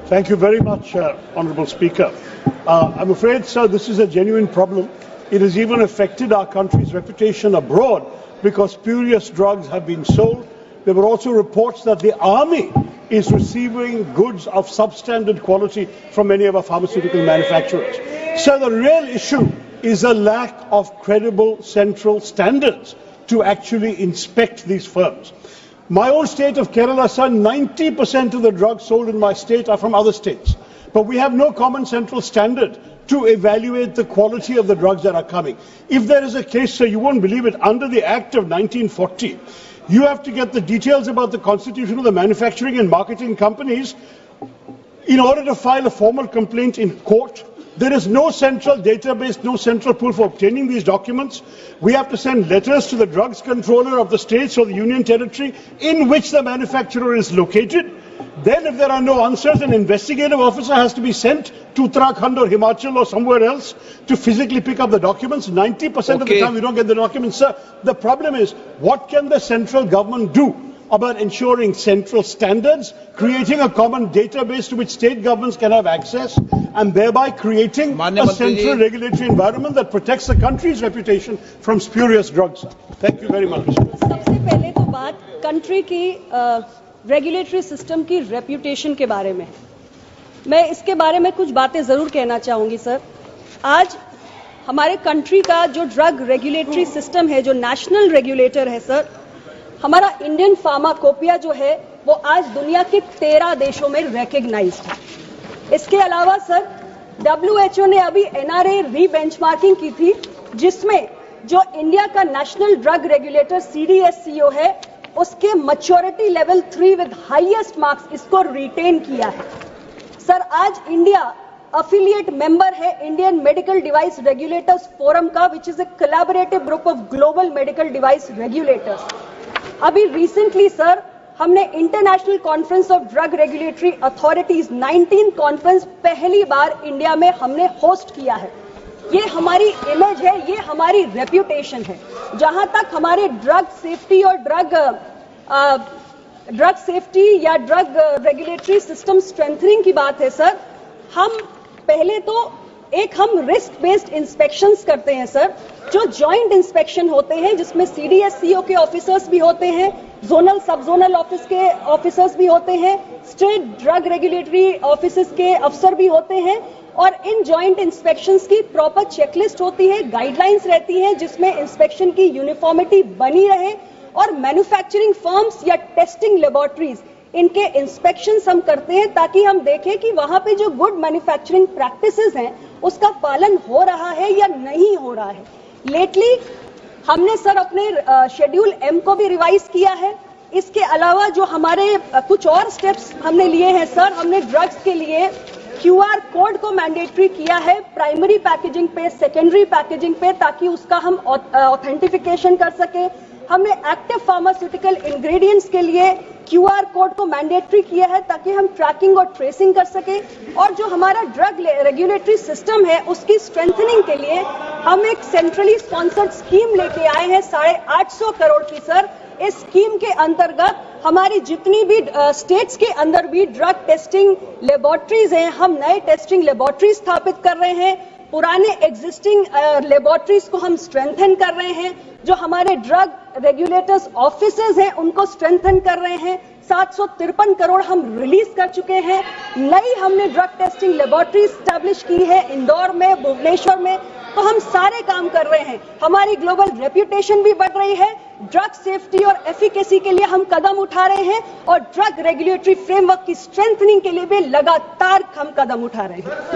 Thank you very much, Honourable Speaker. I'm afraid, sir, this is a genuine problem. It has even affected our country's reputation abroad because spurious drugs have been sold. There were also reports that the army is receiving goods of substandard quality from many of our pharmaceutical manufacturers. So the real issue is a lack of credible central standards to actually inspect these firms. My own state of Kerala, sir, 90% of the drugs sold in my state are from other states. But we have no common central standard to evaluate the quality of the drugs that are coming. If there is a case, sir, you won't believe it, under the Act of 1940, you have to get the details about the constitution of the manufacturing and marketing companies in order to file a formal complaint in court. There is no central database, no central pool for obtaining these documents. We have to send letters to the drugs controller of the states or the union territory in which the manufacturer is located. Then if there are no answers, an investigative officer has to be sent to Uttarakhand or Himachal or somewhere else to physically pick up the documents. 90% of the time we don't get the documents, sir. The problem is, what can the central government do about ensuring central standards, creating a common database to which state governments can have access, and thereby creating a central regulatory environment that protects the country's reputation from spurious drugs. Thank you very much. सबसे पहले तो बात country की regulatory system की reputation के बारे में। मैं इसके बारे में कुछ बातें जरूर कहना चाहूंगी सर। आज हमारे कंट्री का जो ड्रग रेगुलेटरी सिस्टम है, जो नेशनल रेगुलेटर है सर, हमारा इंडियन फार्माकोपिया जो है वो आज दुनिया के 13 देशों में रिकॉग्नाइज्ड है। इसके अलावा सर WHO ने अभी NRA रीबेंचमार्किंग की थी, जिसमें जो इंडिया का नेशनल ड्रग रेगुलेटर CDSCO है, उसके maturity level 3 with highest marks इसको रिटेन किया है। सर आज इंडिया अफिलिएट मेंबर है Indian medical device regulators forum का, which is a collaborative group of global medical device regulators. अभी रिसेंटली सर हमने international conference of drug regulatory authorities 19 conference पहली बार इंडिया में हमने होस्ट किया है। ये हमारी इमेज है, ये हमारी रेप्यूटेशन है। जहां तक हमारे ड्रग सेफ्टी और ड्रग सेफ्टी या ड्रग रेगुलेटरी सिस्टम स्ट्रेंथनिंग की बात है सर, हम पहले तो हम रिस्क बेस्ड इंस्पेक्शंस करते हैं सर, जो जॉइंट इंस्पेक्शन होते हैं, जिसमें CDSCO के ऑफिसर्स भी होते हैं, जोनल सब जोनल ऑफिस के ऑफिसर्स भी होते हैं, स्टेट ड्रग रेगुलेटरी ऑफिसर्स के अफसर भी होते हैं, और इन जॉइंट इंस्पेक्शंस की प्रॉपर चेकलिस्ट होती है, गाइडलाइंस रहती हैं, जिसमें इंस्पेक्शन की यूनिफॉर्मिटी बनी रहे, और मैन्युफैक्चरिंग फर्म्स या टेस्टिंग लेबोरेटरीज इनके इंस्पेक्शंस हम करते हैं ताकि हम देखें कि वहां पे जो गुड मैन्युफैक्चरिंग प्रैक्टिसेस हैं उसका पालन हो रहा है या नहीं हो रहा है। लेटली हमने सर अपने शेड्यूल M को भी रिवाइज किया है। इसके अलावा जो हमारे कुछ और स्टेप्स हमने लिए हैं सर, हमने ड्रग्स के लिए QR कोड को मैंडेटरी किया है प्राइमरी पैकेजिंग पे, सेकेंडरी पैकेजिंग पे, ताकि उसका हम ऑथेंटिफिकेशन कर सके। हमने एक्टिव फार्मास्यूटिकल इंग्रेडिएंट्स के लिए QR कोड को मैंडेटरी किया है ताकि हम ट्रैकिंग और ट्रेसिंग कर सके। और जो हमारा ड्रग रेगुलेटरी सिस्टम है उसकी स्ट्रेंथनिंग के लिए हम एक सेंट्रली स्पॉन्सर्ड स्कीम लेके आए हैं 850 करोड़ की सर। इस स्कीम के अंतर्गत हमारी जितनी भी स्टेट्स के अंदर भी ड्रग टेस्टिंग लेबोरेटरीज हैं, हम नए टेस्टिंग लेबोरेटरीज स्थापित कर रहे हैं, पुराने एग्जिस्टिंग लेबोरेटरीज को हम स्ट्रेंथन कर रहे हैं, जो हमारे ड्रग रेगुलेटर्स ऑफिसेज हैं उनको स्ट्रेंथन कर रहे हैं। 753 करोड़ हम रिलीज कर चुके हैं। नई हमने ड्रग टेस्टिंग लेबोरेटरी स्टैब्लिश की है इंदौर में, भुवनेश्वर में। तो हम सारे काम कर रहे हैं, हमारी ग्लोबल रेप्यूटेशन भी बढ़ रही है, ड्रग सेफ्टी और एफिकेसी के लिए हम कदम उठा रहे हैं, और ड्रग रेगुलेटरी फ्रेमवर्क की स्ट्रेंथनिंग के लिए भी लगातार हम कदम उठा रहे हैं।